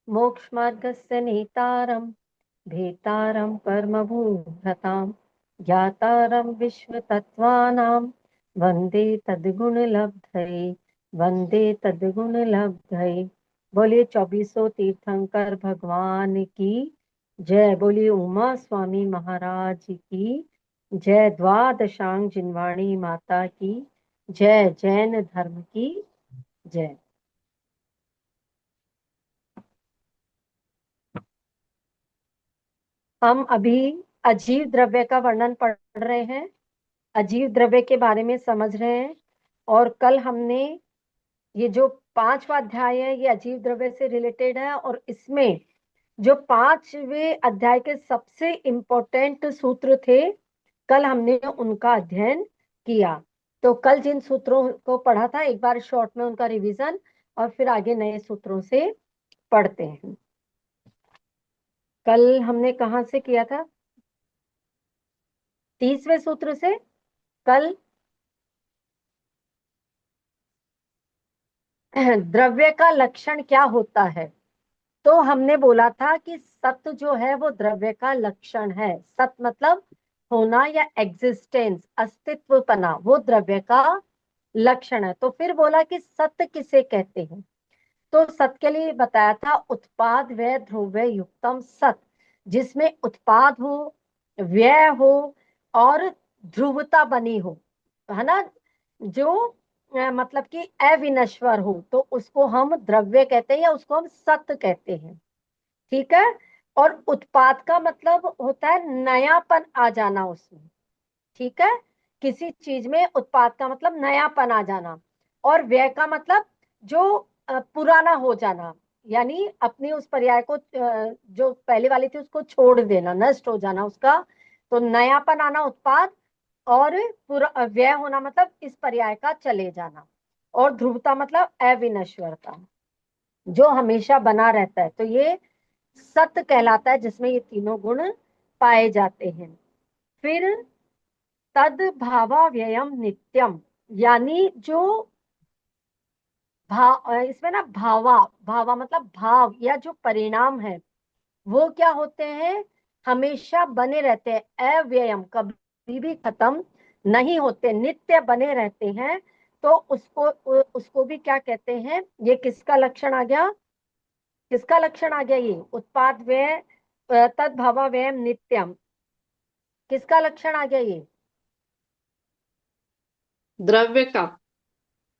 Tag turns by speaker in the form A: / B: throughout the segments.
A: मोक्षमार्गस्य नेतारं भेतारं परमभूभृतां ज्ञातारं विश्वतत्त्वानां वन्दे तद्गुणलब्धये वन्दे तद्गुणलब्धये। बोलिए चौबीसों तीर्थंकर भगवान की जय। बोलिए उमा स्वामी महाराज की जय। द्वादशांग जिनवाणी माता की जय। जैन धर्म की जय। हम अभी अजीव द्रव्य का वर्णन पढ़ रहे हैं, अजीव द्रव्य के बारे में समझ रहे हैं। और कल हमने ये जो 5वां अध्याय है ये अजीव द्रव्य से रिलेटेड है, और इसमें जो 5वें अध्याय के सबसे इंपॉर्टेंट सूत्र थे कल हमने उनका अध्ययन किया। तो कल जिन सूत्रों को पढ़ा था एक बार शॉर्ट में उनका रिवीजन, और फिर आगे नए सूत्रों से पढ़ते हैं। कल हमने कहां से किया था? 30वें सूत्र से। कल द्रव्य का लक्षण क्या होता है, तो हमने बोला था कि सत जो है वो द्रव्य का लक्षण है। सत मतलब होना या एग्जिस्टेंस, अस्तित्वपना, वो द्रव्य का लक्षण है। तो फिर बोला कि सत्य किसे कहते हैं, तो सत के लिए बताया था उत्पाद व्यय ध्रुव्य युक्तम सत, जिसमें उत्पाद हो, व्यय हो और ध्रुवता बनी हो, है ना, जो मतलब कि अविनश्वर हो, तो उसको हम द्रव्य कहते हैं या उसको हम सत्य कहते हैं। ठीक है। और उत्पाद का मतलब होता है नयापन आ जाना उसमें। ठीक है। किसी चीज में उत्पाद का मतलब नयापन आ जाना। और व्यय का मतलब जो पुराना हो जाना, यानी अपनी उस पर्याय को जो पहले वाली थी उसको छोड़ देना, नष्ट हो जाना उसका। तो नयापन आना उत्पाद, और व्यय होना मतलब इस पर्याय का चले जाना। और ध्रुवता मतलब अविनश्वरता, जो हमेशा बना रहता है। तो ये सत्य कहलाता है, जिसमें ये तीनों गुण पाए जाते हैं। फिर तद भावा व्ययम नित्यम, यानी जो इसमें ना भावा, भावा मतलब भाव या जो परिणाम है वो क्या होते हैं, हमेशा बने रहते हैं, अव्ययम, कभी भी खत्म नहीं होते, नित्य बने रहते हैं। तो उसको भी क्या कहते हैं, ये किसका लक्षण आ गया, किसका लक्षण आ गया, ये उत्पाद व्यय तद भावा व्ययम नित्यम, किसका लक्षण आ गया ये?
B: द्रव्य का।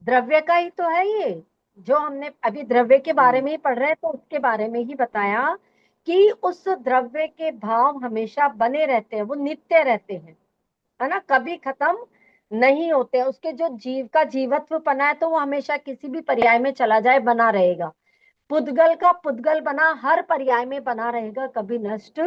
A: द्रव्य का ही तो है ये। जो हमने अभी द्रव्य के बारे
B: हम्म।
A: में ही पढ़ रहे हैं, तो उसके बारे में ही बताया कि उस द्रव्य के भाव हमेशा बने रहते हैं, वो नित्य रहते हैं, है ना, कभी खत्म नहीं होते। उसके जो जीव का जीवत्व बना है तो वो हमेशा किसी भी पर्याय में चला जाए बना रहेगा। पुद्गल का पुद्गल बना हर पर्याय में बना रहेगा, कभी नष्ट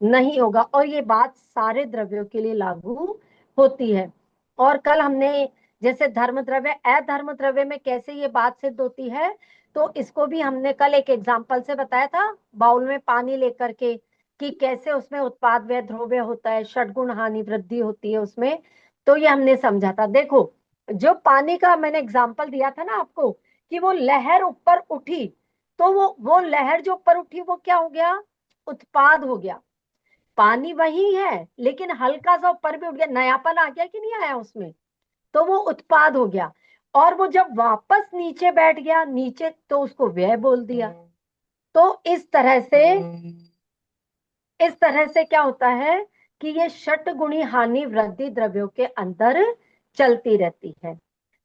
A: नहीं होगा। और ये बात सारे द्रव्यों के लिए लागू होती है। और कल हमने जैसे धर्म द्रव्य अधर्म द्रव्य में कैसे ये बात सिद्ध होती है, तो इसको भी हमने कल एक एग्जाम्पल से बताया था, बाउल में पानी लेकर के, कि कैसे उसमें उत्पाद व्यय ध्रुव्य होता है, षटगुण हानि वृद्धि होती है उसमें। तो ये हमने समझा था। देखो, जो पानी का मैंने एग्जाम्पल दिया था ना आपको, कि वो लहर ऊपर उठी, तो वो लहर जो ऊपर उठी वो क्या हो गया, उत्पाद हो गया। पानी वही है लेकिन हल्का सा ऊपर भी उठ गया, नयापन आ गया कि नहीं आया उसमें, तो वो उत्पाद हो गया। और वो जब वापस नीचे बैठ गया नीचे, तो उसको व्यय बोल दिया। तो इस तरह से क्या होता है कि ये षट गुणी हानि वृद्धि द्रव्यों के अंदर चलती रहती है।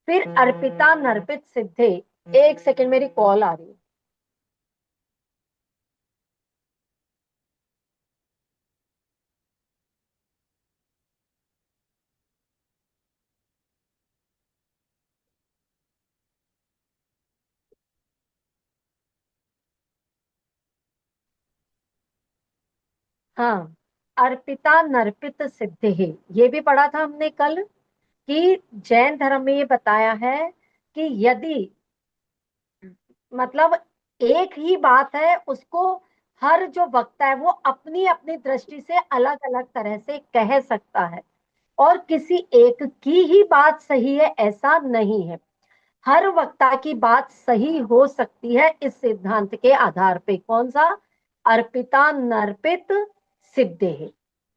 A: फिर अर्पिता नर्पित सिद्धे, एक सेकंड मेरी कॉल आ रही है। हाँ, अर्पिता नर्पित सिद्धे, ये भी पढ़ा था हमने कल, कि जैन धर्म में ये बताया है कि यदि मतलब एक ही बात है, उसको हर जो वक्ता है वो अपनी अपनी दृष्टि से अलग अलग तरह से कह सकता है, और किसी एक की ही बात सही है ऐसा नहीं है। हर वक्ता की बात सही हो सकती है इस सिद्धांत के आधार पे। कौन सा? अर्पिता नर्पित सिद्धेः।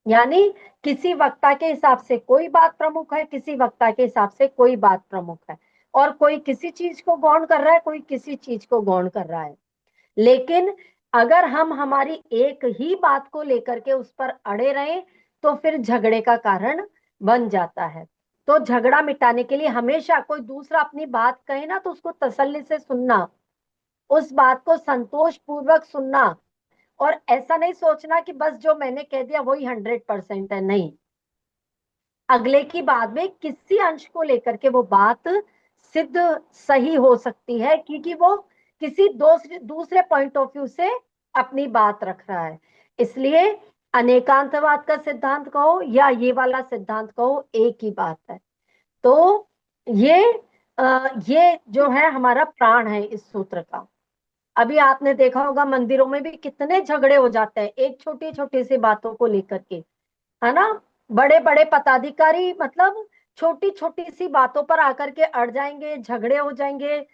A: यानी किसी वक्ता के हिसाब से कोई बात प्रमुख है, किसी वक्ता के हिसाब से कोई बात प्रमुख है, और कोई किसी चीज को गौण कर रहा है, कोई किसी चीज को गौण कर रहा है। लेकिन अगर हम हमारी एक ही बात को लेकर के उस पर अड़े रहें तो फिर झगड़े का कारण बन जाता है। तो झगड़ा मिटाने के लिए हमेशा कोई दूसरा अपनी बात कहे ना तो उसको तसल्ली से सुनना, उस बात को संतोष पूर्वक सुनना, और ऐसा नहीं सोचना कि बस जो मैंने कह दिया वही 100% है। नहीं, अगले की बात में किसी अंश को लेकर के वो बात सिद्ध सही हो सकती है, क्योंकि वो किसी दूसरे पॉइंट ऑफ व्यू से अपनी बात रख रहा है। इसलिए अनेकांतवाद का सिद्धांत कहो या ये वाला सिद्धांत कहो, एक ही बात है। तो ये ये जो है हमारा प्राण है इस सूत्र का। अभी आपने देखा होगा मंदिरों में भी कितने झगड़े हो जाते हैं एक छोटी छोटी सी बातों को लेकर के, है ना। बड़े बड़े पदाधिकारी मतलब छोटी छोटी सी बातों पर आकर के अड़ जाएंगे, झगड़े हो जाएंगे,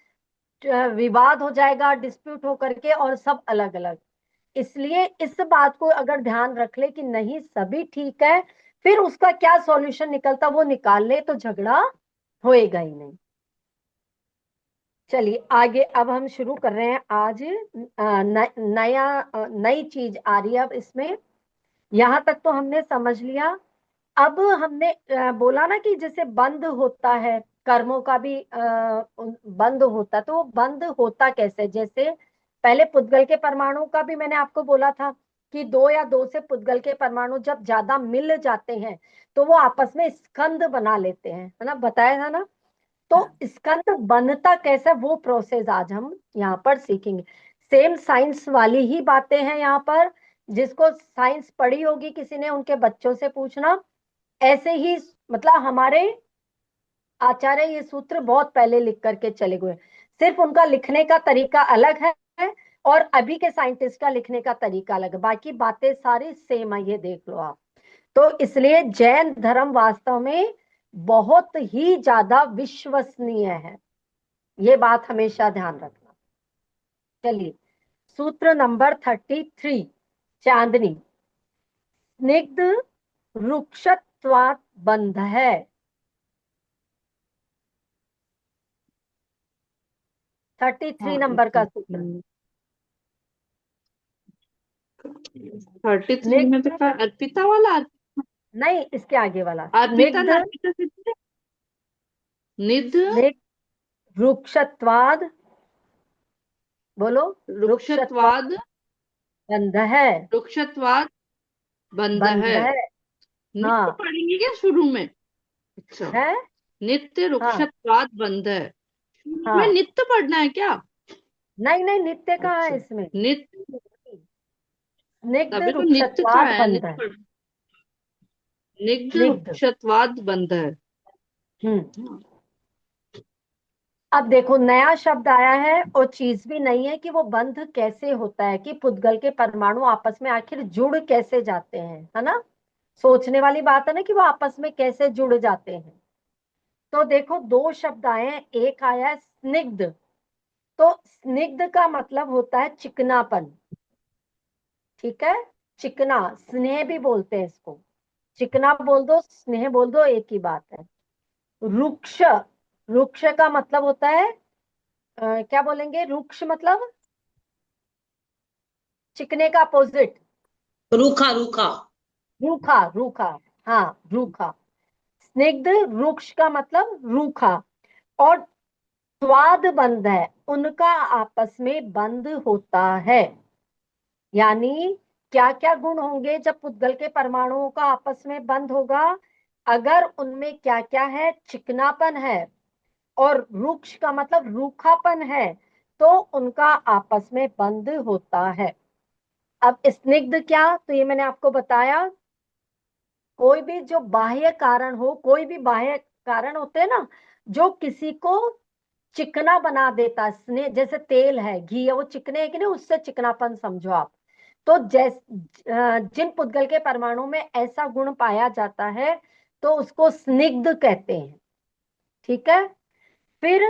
A: विवाद हो जाएगा, डिस्प्यूट होकर के, और सब अलग अलग। इसलिए इस बात को अगर ध्यान रख ले कि नहीं सभी ठीक है, फिर उसका क्या सॉल्यूशन निकलता वो निकाल ले, तो झगड़ा होएगा ही नहीं। चलिए आगे अब हम शुरू कर रहे हैं आज। नई चीज आ रही है अब इसमें। यहां तक तो हमने समझ लिया। अब हमने बोला ना कि जैसे बंद होता है, कर्मों का भी बंद होता, तो वो बंद होता कैसे? जैसे पहले पुद्गल के परमाणु का भी मैंने आपको बोला था कि दो या दो से पुद्गल के परमाणु जब ज्यादा मिल जाते हैं तो वो आपस में स्कंद बना लेते हैं, है ना, बताया था ना। तो स्कंद बनता कैसे, वो प्रोसेस आज हम यहाँ पर सीखेंगे। सेम साइंस वाली ही बातें हैं यहाँ पर। जिसको साइंस पढ़ी होगी किसी ने, उनके बच्चों से पूछना। ऐसे ही मतलब हमारे आचार्य ये सूत्र बहुत पहले लिख करके चले गए, सिर्फ उनका लिखने का तरीका अलग है, और अभी के साइंटिस्ट का लिखने का तरीका अलग है। बाकी बातें सारी सेम है, ये देख लो आप। तो इसलिए जैन धर्म वास्तव में बहुत ही ज्यादा विश्वसनीय है, ये बात हमेशा ध्यान रखना। चलिए सूत्र नंबर 33, चांदनी। स्निग्ध रुक्षत्वात् बंध है। 33
B: हाँ,
A: नंबर का सूत्र।
B: 33 में तो
A: स्निग्ध,
B: क्या अर्पिता वाला?
A: नहीं इसके आगे वाला।
B: अर्पिता
A: स्निग्ध,
B: नर्पिता से निध
A: रुक्षत्वाद, बोलो। रुक्षत्वाद
B: रुक्षत्वाद
A: बंध है।
B: रुक्षत्वाद बंध
A: बंध
B: है।
A: है।
B: नित्य
A: हाँ
B: पढ़ेंगे क्या शुरू में? अच्छा,
A: है।
B: नित्य
A: हाँ
B: रुक्षत्वाद बंध है। शुरू में
A: हाँ,
B: नित्य पढ़ना है क्या?
A: नहीं नहीं, नित्य कहाँ है
B: अच्छा,
A: इसमें।
B: नित्य।
A: स्निग्ध
B: तभी तो नित्य का
A: रुक्षत्वाद
B: है,
A: बंध है।
B: नित्य निग्ध
A: स्निग्ध।
B: रुक्षत्वाद बंध है।
A: हम्म।
B: हाँ,
A: अब देखो नया शब्द आया है और चीज भी नहीं है कि वो बंध कैसे होता है, कि पुद्गल के परमाणु आपस में आखिर जुड़ कैसे जाते हैं, है ना। सोचने वाली बात है ना कि वो आपस में कैसे जुड़ जाते हैं। तो देखो दो शब्द आए हैं, एक आया है स्निग्ध। तो स्निग्ध का मतलब होता है चिकनापन, ठीक है। चिकना, स्नेह भी बोलते हैं इसको। चिकना बोल दो, स्नेह बोल दो, एक ही बात है। रुक्ष, रुक्ष का मतलब होता है क्या बोलेंगे, रुक्ष मतलब चिकने का अपोजिट।
C: रूखा रूखा।
A: रूखा, रूखा। हाँ रूखा। स्निग्ध रुक्ष का मतलब रूखा। और स्वाद बंध है, उनका आपस में बंध होता है। यानी क्या क्या गुण होंगे जब पुद्गल के परमाणुओं का आपस में बंध होगा? अगर उनमें क्या क्या है, चिकनापन है, और रुक्ष का मतलब रूखापन है, तो उनका आपस में बंध होता है। अब स्निग्ध क्या, तो ये मैंने आपको बताया। कोई भी जो बाह्य कारण हो, कोई भी बाह्य कारण होते हैं ना जो किसी को चिकना बना देता है, स्नेह जैसे तेल है, घी है, वो चिकने है कि नहीं, उससे चिकनापन समझो आप। तो जिन पुद्गल के परमाणु में ऐसा गुण पाया जाता है तो उसको स्निग्ध कहते हैं, ठीक है। फिर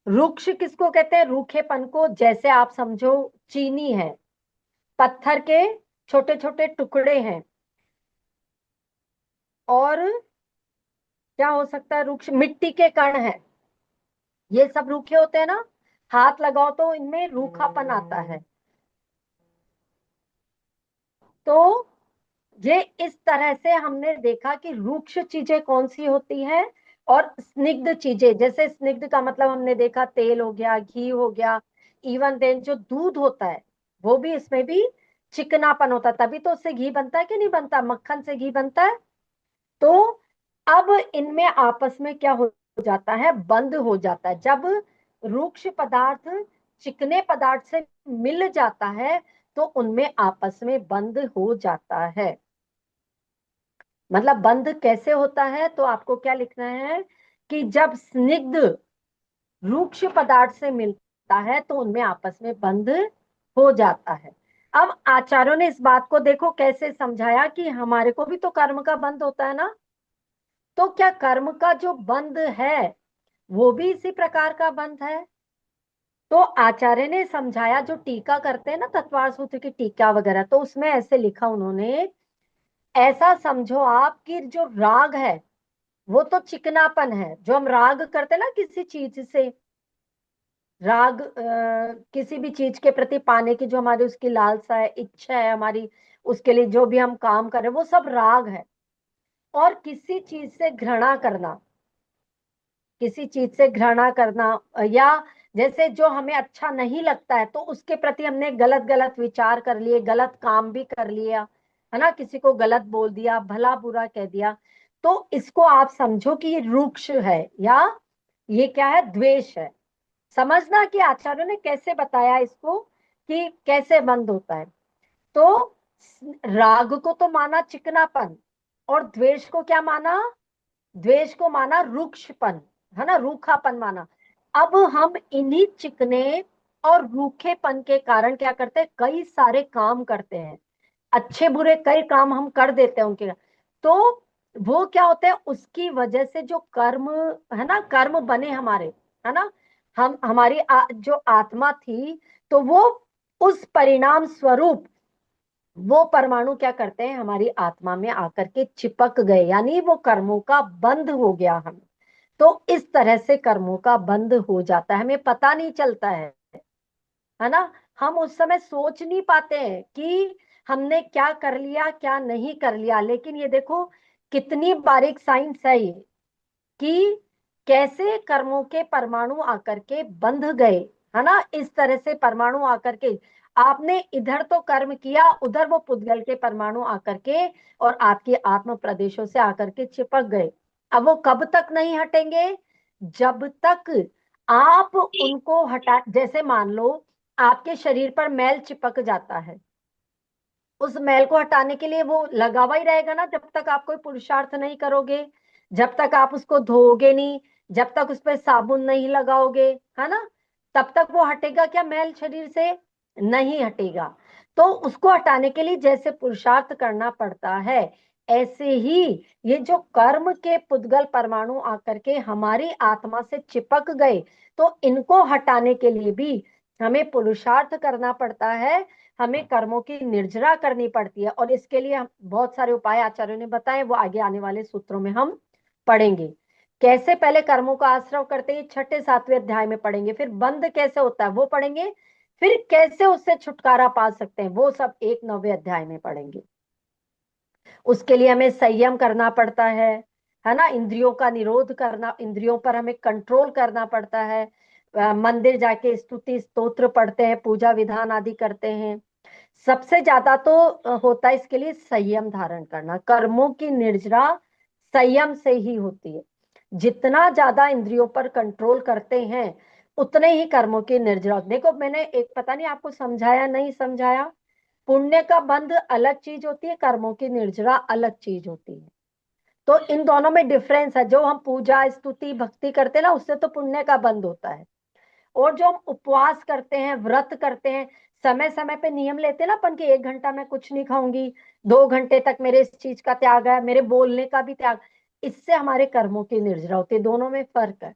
A: रुक्ष किसको कहते हैं? रूखेपन को। जैसे आप समझो चीनी है, पत्थर के छोटे छोटे टुकड़े हैं। और क्या हो सकता है? रुक्ष मिट्टी के कण है, ये सब रूखे होते हैं ना, हाथ लगाओ तो इनमें रूखापन आता है। तो ये इस तरह से हमने देखा कि रूक्ष चीजें कौन सी होती है और स्निग्ध चीजें। जैसे स्निग्ध का मतलब हमने देखा तेल हो गया, घी हो गया, इवन देन जो दूध होता है वो भी, इसमें भी चिकनापन होता है, तभी तो उससे घी बनता है कि नहीं बनता? मक्खन से घी बनता है। तो अब इनमें आपस में क्या हो जाता है? बंद हो जाता है। जब रूक्ष पदार्थ चिकने पदार्थ से मिल जाता है तो उनमें आपस में बंद हो जाता है। मतलब बंद कैसे होता है? तो आपको क्या लिखना है कि जब स्निग्ध रूक्ष पदार्थ से मिलता है तो उनमें आपस में बंद हो जाता है। अब आचार्यों ने इस बात को देखो कैसे समझाया कि हमारे को भी तो कर्म का बंध होता है ना, तो क्या कर्म का जो बंध है वो भी इसी प्रकार का बंध है? तो आचार्य ने समझाया, जो टीका करते हैं ना तत्वार सूत्र की टीका वगैरह, तो उसमें ऐसे लिखा उन्होंने, ऐसा समझो आप कि जो राग है वो तो चिकनापन है। जो हम राग करते हैं ना किसी चीज से, राग किसी भी चीज के प्रति पाने की जो हमारी उसकी लालसा है, इच्छा है हमारी, उसके लिए जो भी हम काम कर रहे हैं वो सब राग है। और किसी चीज से घृणा करना, किसी चीज से घृणा करना, या जैसे जो हमें अच्छा नहीं लगता है तो उसके प्रति हमने गलत गलत विचार कर लिए, गलत काम भी कर लिया, है ना, किसी को गलत बोल दिया, भला बुरा कह दिया, तो इसको आप समझो कि ये रूक्ष है, या ये क्या है? द्वेष है। समझना कि आचार्यों ने कैसे बताया इसको कि कैसे बंद होता है। तो राग को तो माना चिकनापन, और द्वेष को क्या माना? द्वेष को माना रूक्षपन, है ना, रूखापन माना। अब हम इन्हीं चिकने और रूखेपन के कारण क्या करते हैं? कई सारे काम करते हैं, अच्छे बुरे कई काम हम कर देते हैं उनके। तो वो क्या होते हैं? उसकी वजह से जो कर्म, है ना, कर्म बने हमारे, है ना, हम हमारी जो आत्मा थी, तो वो उस परिणाम स्वरूप वो परमाणु क्या करते हैं? हमारी आत्मा में आकर के चिपक गए, यानी वो कर्मों का बंध हो गया हमें। तो इस तरह से कर्मों का बंध हो जाता है, हमें पता नहीं चलता है ना। हम उस समय सोच नहीं पाते हैं कि हमने क्या कर लिया क्या नहीं कर लिया। लेकिन ये देखो कितनी बारीक साइंस है ये, कि कैसे कर्मों के परमाणु आकर के बंध गए, है ना। इस तरह से परमाणु आकर के, आपने इधर तो कर्म किया, उधर वो पुद्गल के परमाणु आकर के और आपके आत्म प्रदेशों से आकर के चिपक गए। अब वो कब तक नहीं हटेंगे? जब तक आप उनको हटा, जैसे मान लो आपके शरीर पर मैल चिपक जाता है, उस मैल को हटाने के लिए वो लगा हुआ ही रहेगा ना, जब तक आप कोई पुरुषार्थ नहीं करोगे, जब तक आप उसको धोओगे नहीं, जब तक उस पर साबुन नहीं लगाओगे, है ना, तब तक वो हटेगा क्या मैल शरीर से? नहीं हटेगा। तो उसको हटाने के लिए जैसे पुरुषार्थ करना पड़ता है, ऐसे ही ये जो कर्म के पुद्गल परमाणु आकर के हमारी आत्मा से चिपक गए, तो इनको हटाने के लिए भी हमें पुरुषार्थ करना पड़ता है, हमें कर्मों की निर्जरा करनी पड़ती है। और इसके लिए हम बहुत सारे उपाय आचार्यों ने बताए, वो आगे आने वाले सूत्रों में हम पढ़ेंगे। कैसे पहले कर्मों का आश्रव करते हैं, छठे सातवें अध्याय में पढ़ेंगे। फिर बंद कैसे होता है वो पढ़ेंगे। फिर कैसे उससे छुटकारा पा सकते हैं वो सब एक नौवें अध्याय में पढ़ेंगे। उसके लिए हमें संयम करना पड़ता है ना, इंद्रियों का निरोध करना, इंद्रियों पर हमें कंट्रोल करना पड़ता है। मंदिर जाके स्तुति स्तोत्र पढ़ते हैं, पूजा विधान आदि करते हैं। सबसे ज्यादा तो होता है इसके लिए संयम धारण करना। कर्मों की निर्जरा संयम से ही होती है। जितना ज्यादा इंद्रियों पर कंट्रोल करते हैं उतने ही कर्मों की निर्जरा। देखो मैंने एक, पता नहीं आपको समझाया नहीं समझाया, पुण्य का बंध अलग चीज होती है, कर्मों की निर्जरा अलग चीज होती है। तो इन दोनों में डिफरेंस है। जो हम पूजा स्तुति भक्ति करते हैं ना, उससे तो पुण्य का बंध होता है। और जो हम उपवास करते हैं, व्रत करते हैं, समय समय पे नियम लेते हैं ना अपन के, 1 घंटा मैं कुछ नहीं खाऊंगी, 2 घंटे तक मेरे इस चीज का त्याग है, मेरे बोलने का भी त्याग, इससे हमारे कर्मों की निर्जरा होती है। दोनों में फर्क है।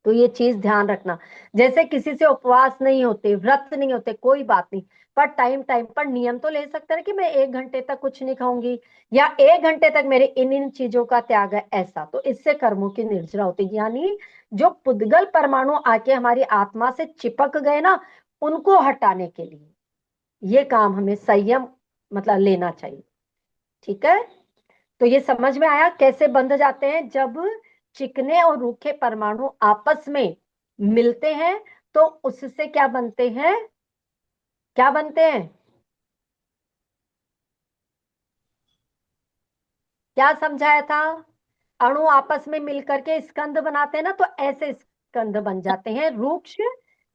A: तो ये चीज ध्यान रखना। जैसे किसी से उपवास नहीं होते, व्रत नहीं होते, कोई बात नहीं, पर टाइम टाइम पर नियम तो ले सकते हैं कि मैं 1 घंटे तक कुछ नहीं खाऊंगी, या 1 घंटे तक मेरे इन इन चीजों का त्याग है, ऐसा। तो इससे कर्मों की निर्जरा होती है। यानी जो पुद्गल परमाणु आके हमारी आत्मा से चिपक गए ना, उनको हटाने के लिए ये काम हमें संयम मतलब लेना चाहिए। ठीक है। तो ये समझ में आया कैसे बंध जाते हैं? जब चिकने और रूखे परमाणु आपस में मिलते हैं तो उससे क्या बनते हैं? क्या बनते हैं? क्या समझाया था? अणु आपस में मिलकर के स्कंद बनाते हैं ना, तो ऐसे स्कंद बन जाते हैं। रूक्ष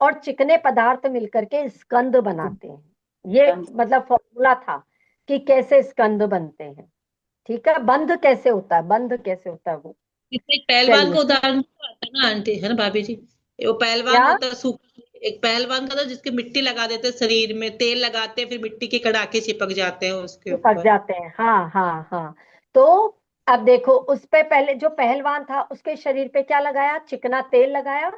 A: और चिकने पदार्थ मिलकर के स्कंद बनाते हैं। ये मतलब फॉर्मूला था कि कैसे स्कंद बनते हैं। ठीक है। बंध कैसे होता है? बंध कैसे होता है वो?
C: इसमें एक पहलवान
A: चलिए।
C: का उदाहरण तो आता है ना आंटी, है ना भाभी जी? वो पहलवान
A: क्या?
C: होता है सूखा, एक पहलवान का था जिसके मिट्टी लगा देते हैं, शरीर में तेल लगाते हैं, फिर मिट्टी के कड़ाके चिपक जाते हैं उसके
A: चिपक
C: ऊपर।
A: जाते हैं, हाँ हाँ हाँ। तो अब देखो, उस पे पहले जो पहलवान था उसके शरीर पे क्या लगाया? चिकना तेल लगाया।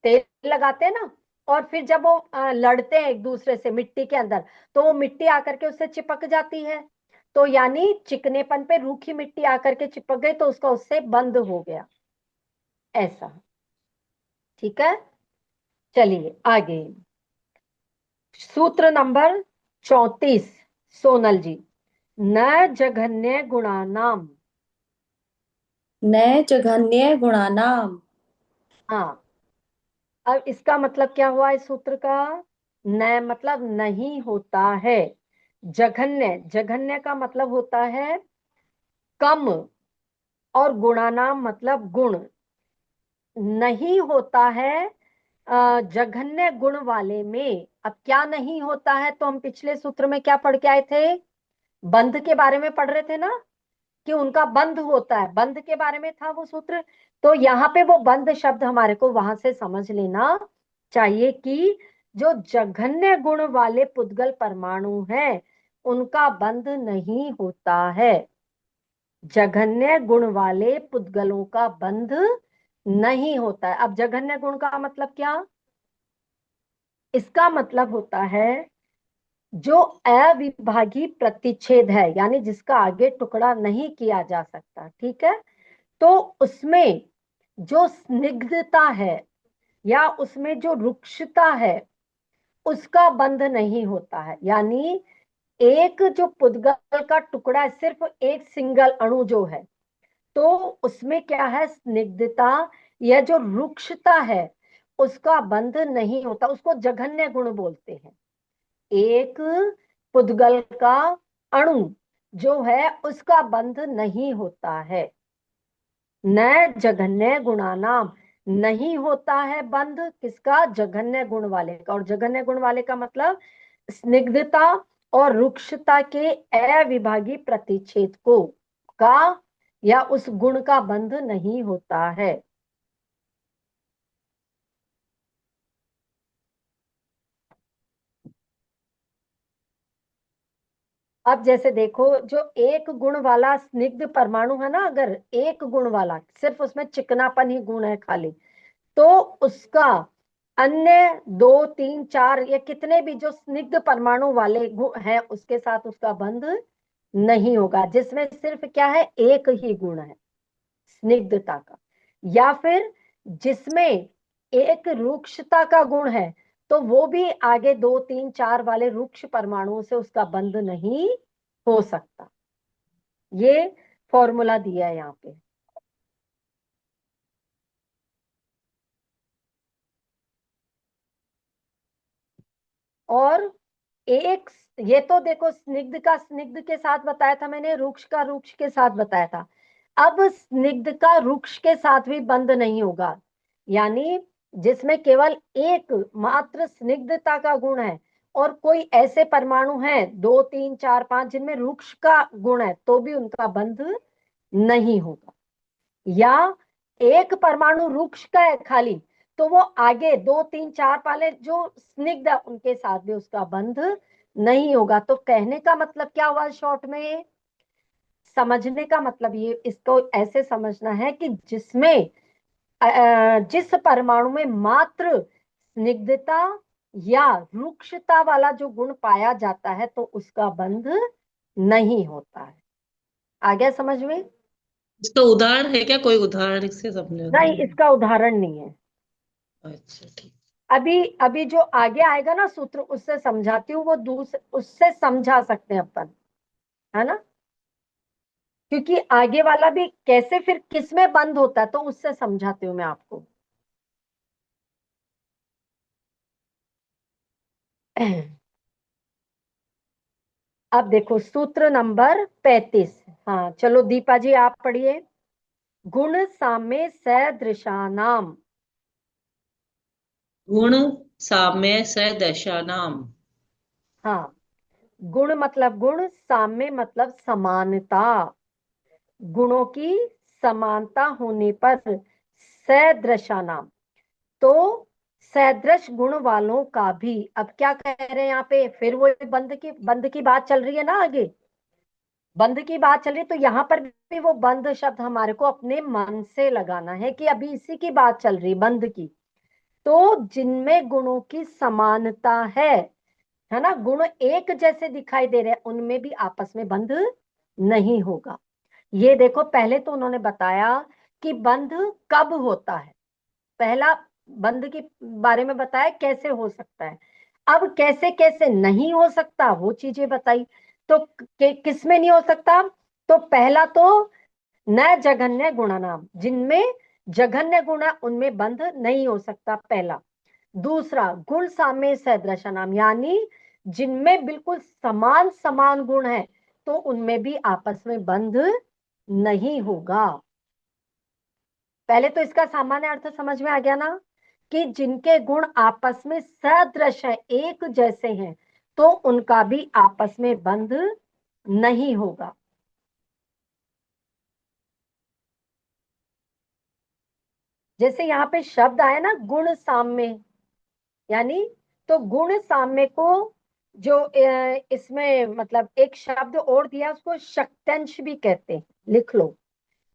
A: तेल लगाते हैं ना, और फिर जब वो लड़ते हैं एक दूसरे से मिट्टी के अंदर, तो वो मिट्टी आकर के उससे चिपक जाती है। तो यानी चिकनेपन पे रूखी मिट्टी आकर के चिपक गई, तो उसका उससे बंद हो गया, ऐसा। ठीक है। चलिए आगे। सूत्र नंबर 34, सोनल जी। न जघन्य गुणानाम।
D: न जघन्य गुणानाम।
A: हाँ, अब इसका मतलब क्या हुआ इस सूत्र का? न मतलब नहीं होता है। जघन्य, जघन्य का मतलब होता है कम, और गुणानाम मतलब गुण। नहीं होता है जघन्य गुण वाले में। अब क्या नहीं होता है? तो हम पिछले सूत्र में क्या पढ़ के आए थे? बंध के बारे में पढ़ रहे थे ना, कि उनका बंध होता है, बंध के बारे में था वो सूत्र। तो यहाँ पे वो बंध शब्द हमारे को वहां से समझ लेना चाहिए कि जो जघन्य गुण वाले पुद्गल परमाणु हैं उनका बंध नहीं होता है। जघन्य गुण वाले पुद्गलों का बंध नहीं होता है। अब जघन्य गुण का मतलब क्या? इसका मतलब होता है जो अविभागी प्रतिच्छेद है, यानी जिसका आगे टुकड़ा नहीं किया जा सकता। ठीक है। तो उसमें जो स्निग्धता है या उसमें जो रुक्षता है उसका बंध नहीं होता है। यानी एक जो पुद्गल का टुकड़ा है, सिर्फ एक सिंगल अणु जो है, तो उसमें क्या है? स्निग्धता या जो रुक्षता है उसका बंध नहीं होता, उसको जघन्य गुण बोलते हैं। एक पुद्गल का अणु जो है उसका बंध नहीं होता है। न जघन्य गुणानाम, नहीं होता है बंध किसका? जघन्य गुण वाले का। और जघन्य गुण वाले का मतलब स्निग्धता और रुक्षता के अविभागी प्रतिच्छेद को का या उस गुण का बंध नहीं होता है। अब जैसे देखो, जो एक गुण वाला स्निग्ध परमाणु है ना, अगर एक गुण वाला, सिर्फ उसमें चिकनापन ही गुण है खाली, तो उसका अन्य दो तीन चार या कितने भी जो स्निग्ध परमाणु वाले गुण है उसके साथ उसका बंध नहीं होगा। जिसमें सिर्फ क्या है? एक ही गुण है स्निग्धता का। या फिर जिसमें एक रूक्षता का गुण है, तो वो भी आगे दो तीन चार वाले रूक्ष परमाणुओं से उसका बंध नहीं हो सकता। ये फॉर्मूला दिया है यहाँ पे। और एक, ये तो देखो स्निग्ध का स्निग्ध के साथ बताया था मैंने, रुक्ष का रुक्ष के साथ बताया था। अब स्निग्ध का रुक्ष के साथ भी बंध नहीं होगा। यानी जिसमें केवल एक मात्र स्निग्धता का गुण है, और कोई ऐसे परमाणु हैं दो तीन चार पांच जिनमें रुक्ष का गुण है, तो भी उनका बंध नहीं होगा। या एक परमाणु रुक्ष का है खाली, तो वो आगे दो तीन चार वाले जो स्निग्ध है उनके साथ भी उसका बंध नहीं होगा। तो कहने का मतलब क्या हुआ शॉर्ट में? समझने का मतलब ये, इसको ऐसे समझना है कि जिसमें जिस परमाणु में मात्र स्निग्धता या रुक्षता वाला जो गुण पाया जाता है तो उसका बंध नहीं होता है। आ गया समझ में?
C: इसका उदाहरण है क्या, कोई उदाहरण इससे समझो?
A: नहीं, इसका उदाहरण नहीं है।
C: अच्छा ठीक।
A: अभी अभी जो आगे आएगा ना सूत्र, उससे समझाती हूँ। वो उससे समझा सकते हैं अपन, है ना, क्योंकि आगे वाला भी कैसे फिर किसमें बंद होता है तो उससे समझाती हूँ मैं आपको। अब देखो सूत्र नंबर 35। हाँ चलो दीपा जी आप पढ़िए। गुण साम्य सदृशानाम।
C: गुण साम्य सदशानाम।
A: हाँ, गुण मतलब गुण, साम्य मतलब समानता, गुणों की समानता होने पर सदृशानाम, तो सदृश गुण वालों का भी। अब क्या कह रहे हैं यहाँ पे, फिर वो बंध की बात चल रही है ना, आगे बंध की बात चल रही है, तो यहाँ पर भी वो बंध शब्द हमारे को अपने मन से लगाना है कि अभी इसी की बात चल रही बंध की। तो जिनमें गुणों की समानता है ना, गुण एक जैसे दिखाई दे रहे हैं, उनमें भी आपस में बंध नहीं होगा। ये देखो, पहले तो उन्होंने बताया कि बंध कब होता है, पहला बंध के बारे में बताया कैसे हो सकता है। अब कैसे कैसे नहीं हो सकता वो चीजें बताई। तो किस में नहीं हो सकता? तो पहला तो न जघन्य गुणनाम, जिनमें जघन्य गुण है उनमें बंध नहीं हो सकता, पहला। दूसरा, गुण साम्य सदृश नाम, यानी जिनमें बिल्कुल समान समान गुण है तो उनमें भी आपस में बंध नहीं होगा। पहले तो इसका सामान्य अर्थ समझ में आ गया ना, कि जिनके गुण आपस में सदृश है, एक जैसे हैं, तो उनका भी आपस में बंध नहीं होगा। जैसे यहाँ पे शब्द आया ना गुण साम्य, यानी तो गुण साम्य को जो इसमें मतलब एक शब्द और दिया, उसको शक्त्यंश भी कहते हैं, लिख लो।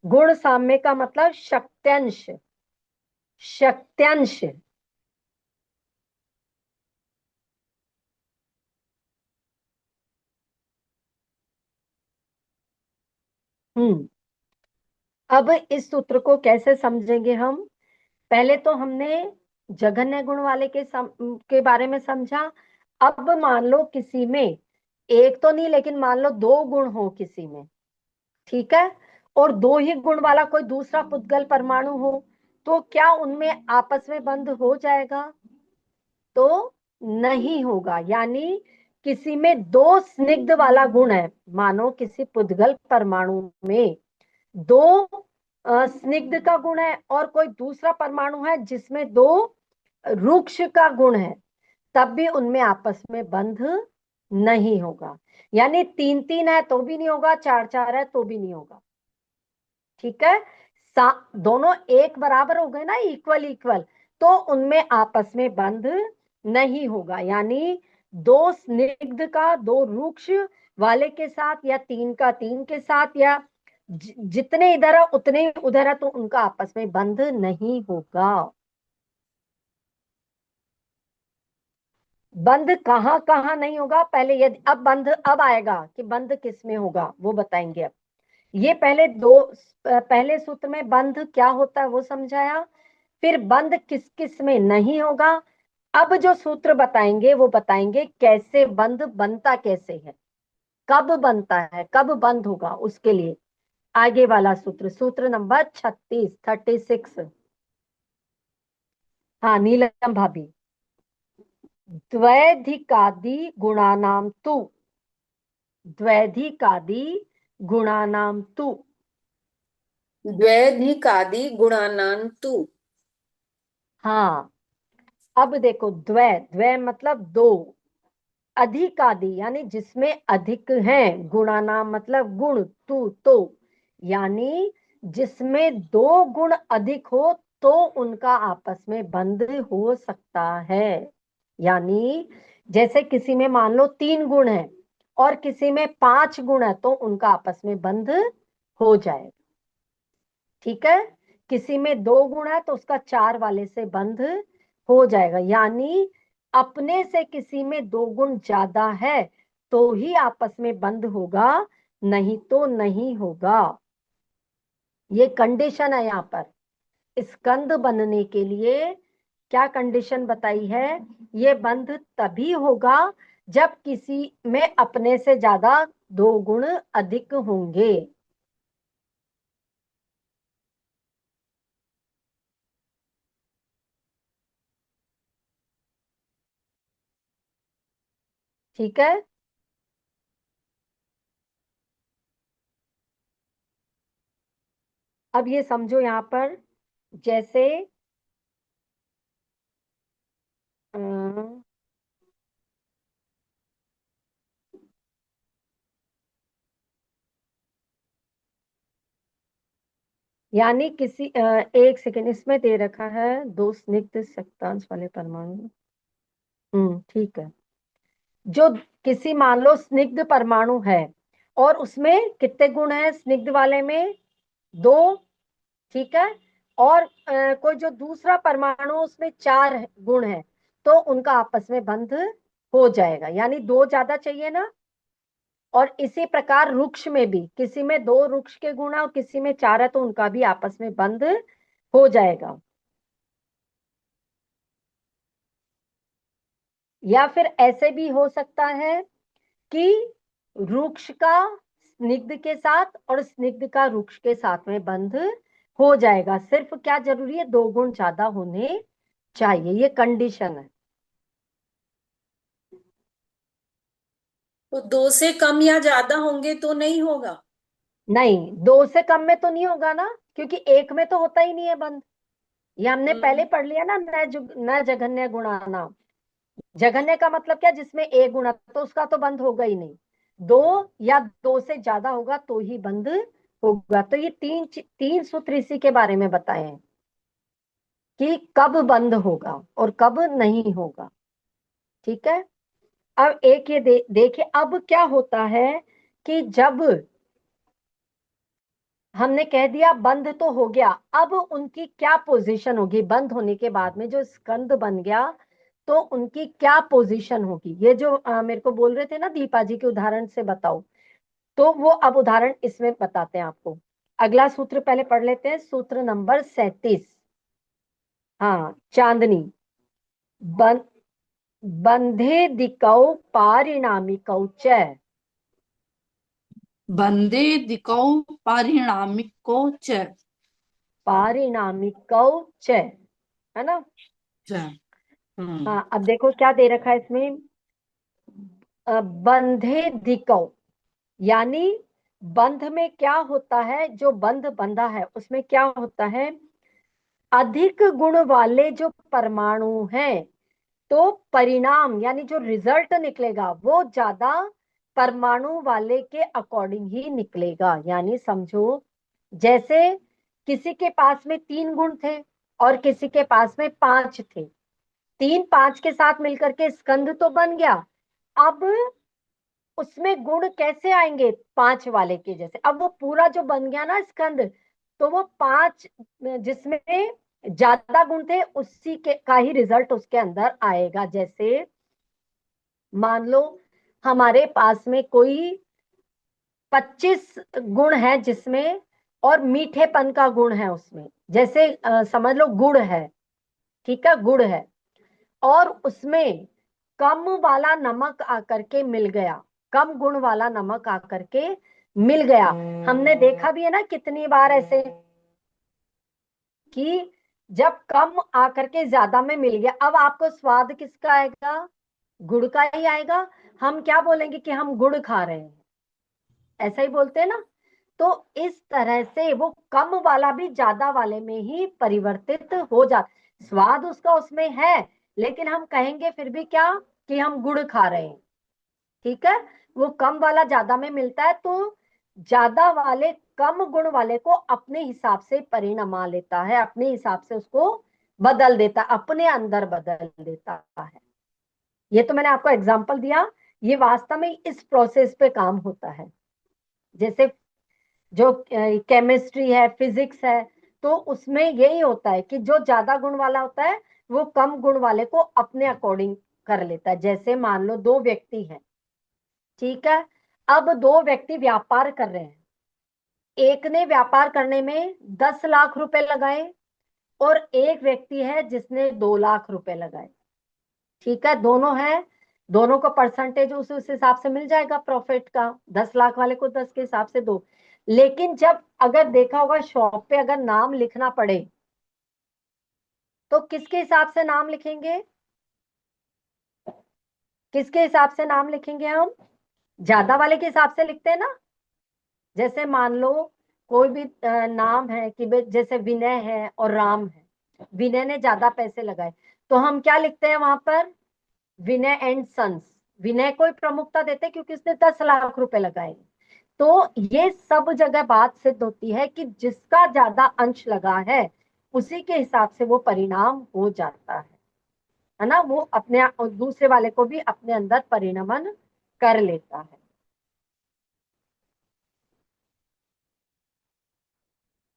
A: गुण साम्य का मतलब शक्त्यंश, शक्त्यंश। हम्म। अब इस सूत्र को कैसे समझेंगे हम? पहले तो हमने जघन्य गुण वाले के बारे में समझा। अब मान लो किसी में एक तो नहीं, लेकिन मान लो दो गुण हो किसी में, ठीक है, और दो ही गुण वाला कोई दूसरा पुद्गल परमाणु हो, तो क्या उनमें आपस में बंध हो जाएगा? तो नहीं होगा। यानी किसी में दो स्निग्ध वाला गुण है, मानो किसी पुद्गल परमाणु में दो स्निग्ध का गुण है और कोई दूसरा परमाणु है जिसमें दो रुक्ष का गुण है, तब भी उनमें आपस में बंध नहीं होगा। यानी तीन तीन है तो भी नहीं होगा, चार चार है तो भी नहीं होगा, ठीक है। दोनों एक बराबर हो गए ना, इक्वल इक्वल, तो उनमें आपस में बंध नहीं होगा। यानी दो स्निग्ध का दो रुक्ष वाले के साथ, या तीन का तीन के साथ, या जितने इधर है उतने ही उधर है, तो उनका आपस में बंध नहीं होगा। बंध कहाँ कहाँ नहीं होगा पहले, यदि अब बंध अब आएगा कि बंध किस में होगा वो बताएंगे। अब ये पहले सूत्र में बंध क्या होता है वो समझाया, फिर बंध किस किस में नहीं होगा। अब जो सूत्र बताएंगे वो बताएंगे कैसे बंध बनता कैसे है, कब बनता है, कब बंद होगा, उसके लिए आगे वाला सूत्र, सूत्र नंबर 36। हाँ नीलम भाभी। द्वैधिकादि गुणानाम तु, द्वैधिकादि गुणानाम तु।
D: द्वैधिकादि गुणानां तु।
A: हाँ, अब देखो, द्वै द्वै मतलब दो, अधिकादि यानी जिसमें अधिक हैं, गुणानाम मतलब गुण, तू तो यानी जिसमें दो गुण अधिक हो तो उनका आपस में बंध हो सकता है। यानी जैसे किसी में मान लो तीन गुण है और किसी में पांच गुण है, तो उनका आपस में बंध हो जाएगा, ठीक है। किसी में 2 गुण है तो उसका 4 वाले से बंध हो जाएगा। यानी अपने से किसी में 2 गुण ज्यादा है तो ही आपस में बंध होगा, नहीं तो नहीं होगा। ये कंडीशन है यहाँ पर। स्कंद बनने के लिए क्या कंडीशन बताई है? ये बंध तभी होगा जब किसी में अपने से ज्यादा 2 गुण अधिक होंगे। ठीक है। अब ये समझो यहाँ पर, जैसे अम, यानी किसी एक सेकेंड, इसमें दे रखा है 2 स्निग्ध शक्तांश वाले परमाणु। ठीक है। जो किसी मान लो स्निग्ध परमाणु है और उसमें कितने गुण है? स्निग्ध वाले में 2, ठीक है। और कोई जो दूसरा परमाणु उसमें 4 गुण है तो उनका आपस में बंध हो जाएगा, यानी 2 ज्यादा चाहिए ना। और इसी प्रकार वृक्ष में भी किसी में 2 वृक्ष के गुण है और किसी में 4 है तो उनका भी आपस में बंध हो जाएगा। या फिर ऐसे भी हो सकता है कि वृक्ष का स्निग्ध के साथ और स्निग्ध का वृक्ष के साथ में बंध हो जाएगा। सिर्फ क्या जरूरी है? 2 गुण ज्यादा होने चाहिए, ये कंडीशन है।
D: तो 2 से कम या ज्यादा होंगे तो नहीं होगा।
A: नहीं, 2 से कम में तो नहीं होगा ना, क्योंकि एक में तो होता ही नहीं है बंध। ये हमने पहले पढ़ लिया ना, न जघन्य गुणाना। जघन्य का मतलब क्या? जिसमें एक गुण है तो उसका तो बंध होगा ही नहीं। 2 या 2 से ज्यादा होगा तो ही बंध होगा। तो ये तीन सूत्र इसी के बारे में बताए हैं कि कब बंध होगा और कब नहीं होगा। ठीक है। अब एक ये देखिए, अब क्या होता है कि जब हमने कह दिया बंध तो हो गया, अब उनकी क्या पोजीशन होगी? बंद होने के बाद में जो स्कंद बन गया तो उनकी क्या पोजीशन होगी? ये जो मेरे को बोल रहे थे ना दीपा जी के उदाहरण से बताओ, तो वो अब उदाहरण इसमें बताते हैं आपको। अगला सूत्र पहले पढ़ लेते हैं, सूत्र नंबर 37। हाँ, चांदनी। बं, बंधे दिकौ पारिणामिकौ च।
B: बंदे दिकौ पारिणामिको च।
A: पारिणामिकौ च, है ना?
B: च।
A: हाँ, अब देखो क्या दे रखा है इसमें। बंधे दिकौ, यानी बंध में क्या होता है? जो बंध बंधा है उसमें क्या होता है? अधिक गुण वाले जो परमाणु हैं तो परिणाम यानी जो रिजल्ट निकलेगा वो ज्यादा परमाणु वाले के अकॉर्डिंग ही निकलेगा। यानी समझो, जैसे किसी के पास में 3 गुण थे और किसी के पास में 5 थे। 3 5 के साथ मिलकर के स्कंद तो बन गया। अब उसमें गुण कैसे आएंगे? 5 वाले के जैसे। अब वो पूरा जो बन गया ना स्कंद, तो वो 5 जिसमें ज्यादा गुण थे उसी के का ही रिजल्ट उसके अंदर आएगा। जैसे मान लो हमारे पास में कोई 25 गुण है जिसमें, और मीठेपन का गुण है उसमें। जैसे समझ लो गुड़ है, ठीक है, गुड़ है और उसमें कम वाला नमक आकर के मिल गया, कम गुण वाला नमक आकर के मिल गया। हमने देखा भी है ना कितनी बार ऐसे कि जब कम आकर के ज्यादा में मिल गया, अब आपको स्वाद किसका आएगा? गुड़ का ही आएगा। हम क्या बोलेंगे कि हम गुड़ खा रहे हैं, ऐसा ही बोलते हैं ना। तो इस तरह से वो कम वाला भी ज्यादा वाले में ही परिवर्तित हो जाता। स्वाद उसका उसमें है लेकिन हम कहेंगे फिर भी क्या कि हम गुड़ खा रहे हैं। ठीक है। वो कम वाला ज्यादा में मिलता है तो ज्यादा वाले कम गुण वाले को अपने हिसाब से परिणमा लेता है, अपने हिसाब से उसको बदल देता, अपने अंदर बदल देता है। ये तो मैंने आपको एग्जांपल दिया, ये वास्तव में इस प्रोसेस पे काम होता है। जैसे जो केमिस्ट्री है, फिजिक्स है, तो उसमें यही होता है कि जो ज्यादा गुण वाला होता है वो कम गुण वाले को अपने अकॉर्डिंग कर लेता है। जैसे मान लो दो व्यक्ति हैं, ठीक है, अब दो व्यक्ति व्यापार कर रहे हैं, एक ने व्यापार करने में 10 लाख रुपए लगाए और एक व्यक्ति है जिसने 2 लाख रुपए लगाए, ठीक है, दोनों है, दोनों को परसेंटेज उस हिसाब से मिल जाएगा प्रॉफिट का, 10 लाख वाले को 10 के हिसाब से 2। लेकिन जब अगर देखा होगा शॉप पे अगर नाम लिखना पड़े तो किसके हिसाब से नाम लिखेंगे, किसके हिसाब से नाम लिखेंगे हम, ज्यादा वाले के हिसाब से लिखते हैं ना। जैसे मान लो कोई भी नाम है कि जैसे विनय है और राम है, विनय ने ज्यादा पैसे लगाए तो हम क्या लिखते हैं वहां पर, विनय एंड सन्स, विनय को ही प्रमुखता देते हैं क्योंकि उसने 10 लाख रुपए लगाए। तो ये सब जगह बात सिद्ध होती है कि जिसका ज्यादा अंश लगा है उसी के हिसाब से वो परिणाम हो जाता है ना, वो अपने दूसरे वाले को भी अपने अंदर परिणमन कर लेता है।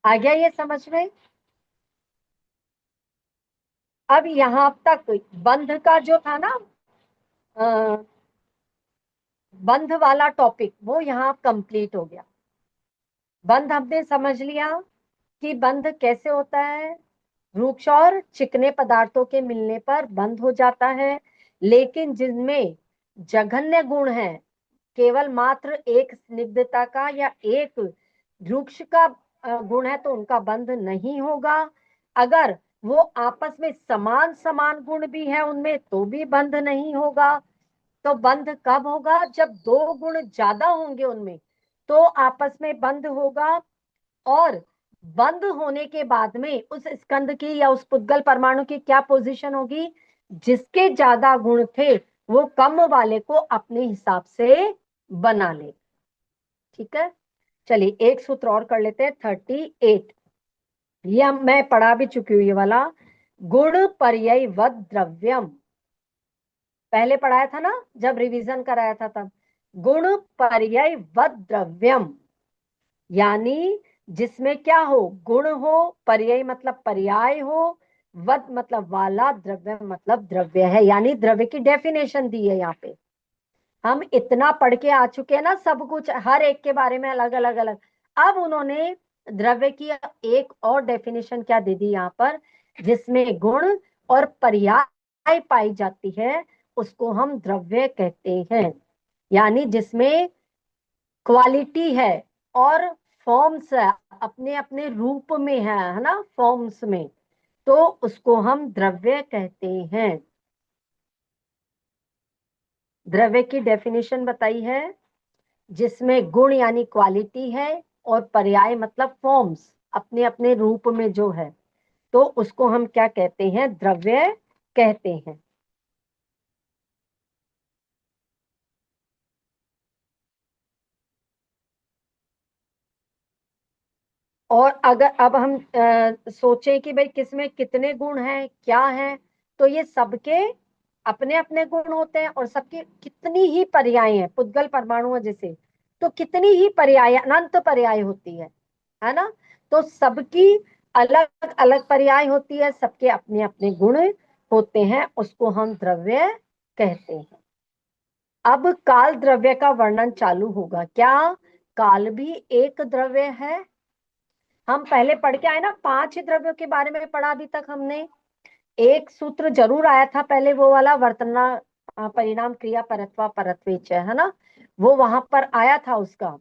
A: आ गया ये समझ में। अब यहां तक बंध का जो था ना, बंध वाला टॉपिक वो यहाँ कंप्लीट हो गया। बंध हमने समझ लिया कि बंध कैसे होता है, रूक्ष और चिकने पदार्थों के मिलने पर बंध हो जाता है। लेकिन जिनमें जघन्य गुण है, केवल मात्र एक स्निग्धता का या एक रूक्ष का गुण है तो उनका बंध नहीं होगा। अगर वो आपस में समान समान गुण भी है उनमें तो भी बंध नहीं होगा। तो बंध कब होगा, जब दो गुण ज्यादा होंगे उनमें तो आपस में बंध होगा। और बंद होने के बाद में उस स्कंद की या उस पुद्गल परमाणु की क्या पोजीशन होगी, जिसके ज्यादा गुण थे वो कम वाले को अपने हिसाब से बना ले। ठीक है, चलिए एक सूत्र और कर लेते हैं 38। ये मैं पढ़ा भी चुकी हूँ ये वाला, गुण पर्ययवद द्रव्यम, पहले पढ़ाया था ना जब रिवीजन कराया था तब। गुण पर्ययवद द्रव्यम यानी जिसमें क्या हो, गुण हो, पर्याय मतलब पर्याय हो, वद मतलब वाला, द्रव्य मतलब द्रव्य है। यानी द्रव्य की डेफिनेशन दी है यहाँ पे। हम इतना पढ़ के आ चुके हैं ना सब कुछ, हर एक के बारे में अलग अलग अलग। अब उन्होंने द्रव्य की एक और डेफिनेशन क्या दे दी यहाँ पर, जिसमें गुण और पर्याय पाई जाती है उसको हम द्रव्य कहते हैं। यानी जिसमें क्वालिटी है और फॉर्म्स है, अपने अपने रूप में है ना, फॉर्म्स में, तो उसको हम द्रव्य कहते हैं। द्रव्य की डेफिनेशन बताई है, जिसमें गुण यानी क्वालिटी है और पर्याय मतलब फॉर्म्स, अपने अपने रूप में जो है, तो उसको हम क्या कहते हैं, द्रव्य कहते हैं। और अगर अब हम सोचें कि भाई किसमें कितने गुण हैं क्या हैं, तो ये सबके अपने अपने गुण होते हैं और सबकी कितनी ही पर्याय हैं, पुद्गल परमाणु है जैसे, तो कितनी ही पर्याय, अनंत पर्याय होती है ना। तो सबकी अलग अलग पर्याय होती है, सबके अपने अपने गुण होते हैं, उसको हम द्रव्य कहते हैं। अब काल द्रव्य का वर्णन चालू होगा। क्या काल भी एक द्रव्य है? हम पहले पढ़ के आए ना, 5 ही द्रव्यों के बारे में पढ़ा अभी तक हमने। एक सूत्र जरूर आया था पहले, वो वाला वर्तना परिणाम क्रिया परत्वा परत्वेच है ना, वो वहां पर आया था उसका।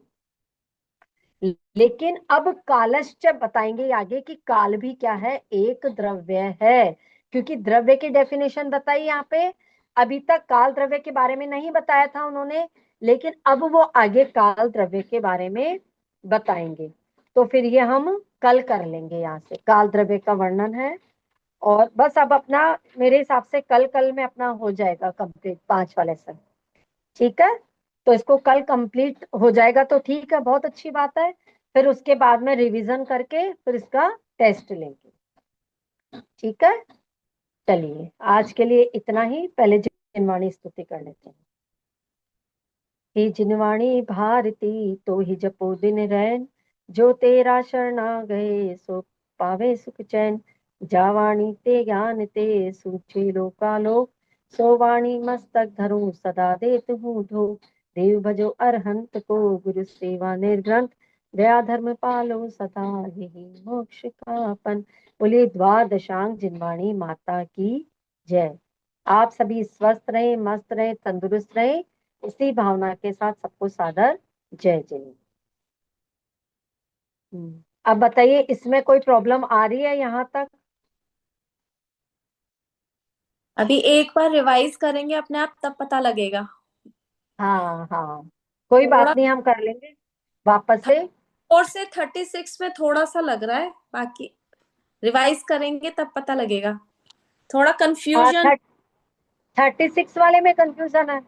A: लेकिन अब कालश्च बताएंगे आगे कि काल भी क्या है, एक द्रव्य है। क्योंकि द्रव्य की डेफिनेशन बताई यहाँ पे, अभी तक काल द्रव्य के बारे में नहीं बताया था उन्होंने, लेकिन अब वो आगे काल द्रव्य के बारे में बताएंगे। तो फिर ये हम कल कर लेंगे, यहाँ से काल द्रव्य का वर्णन है। और बस अब अपना मेरे हिसाब से कल कल में अपना हो जाएगा कंप्लीट 5 वाले लेसन। ठीक है, तो इसको कल कंप्लीट हो जाएगा तो ठीक है, बहुत अच्छी बात है। फिर उसके बाद में रिवीजन करके फिर इसका टेस्ट लेंगे। ठीक है, चलिए आज के लिए इतना ही। पहले जिनवाणी स्तुति कर लेते हैं। ही जिनवाणी भारती तो ही जपो दिन रैन, जो तेरा शरणा गए सो पावे सुख चैन। जावाणी ते ज्ञान ते सूझे लोकालोक। सोवाणी मस्तक धरो सदा देत हूँ ढो। देव भजो अरहंत को गुरु सेवा निर्ग्रंथ। दया धर्म पालो सदा यही मोक्ष का पन। बोलिए द्वादशांग जिनवाणी माता की जय। आप सभी स्वस्थ रहे, मस्त रहे, तंदुरुस्त रहे, इसी भावना के साथ सबको सादर जय जय। अब बताइए इसमें कोई प्रॉब्लम आ रही है यहाँ तक?
E: अभी एक बार रिवाइज करेंगे अपने आप तब पता लगेगा।
A: हाँ हाँ, कोई बात
E: थोड़ा
A: नहीं, हम कर लेंगे वापस से।
E: 4 से 36 में थोड़ा सा लग रहा है, बाकी रिवाइज करेंगे तब पता लगेगा। थोड़ा कंफ्यूजन
A: 36 वाले में कंफ्यूजन है।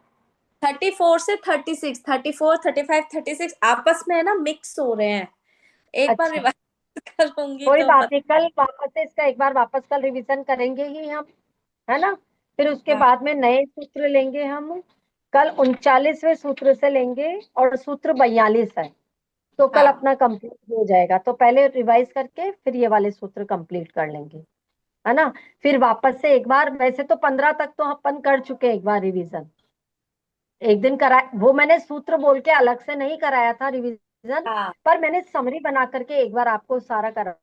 E: 34 से 36, 34, 35, 36 आपस में है ना, मिक्स हो रहे हैं। एक बार
A: अच्छा,
E: रिवाइज करूंगी
A: कोई
E: तो
A: बात
E: पता।
A: नहीं, कल वापस से इसका एक बार वापस कल रिवीजन करेंगे ही हम, है ना। फिर उसके
E: हाँ
A: बाद में नए सूत्र लेंगे हम। कल 39वें सूत्र से लेंगे और सूत्र 42 है, तो कल
E: हाँ
A: अपना कंप्लीट हो जाएगा। तो पहले रिवाइज करके फिर ये वाले सूत्र कंप्लीट कर लेंगे, है ना। फिर वापस से एक बार, वैसे तो 15 तक तो अपन कर चुके हैं एक बार रिवीजन। एक दिन करा, वो मैंने सूत्र बोल के अलग से नहीं कराया था रिवीजन,
E: हाँ
A: पर मैंने समरी बना करके एक बार आपको सारा करा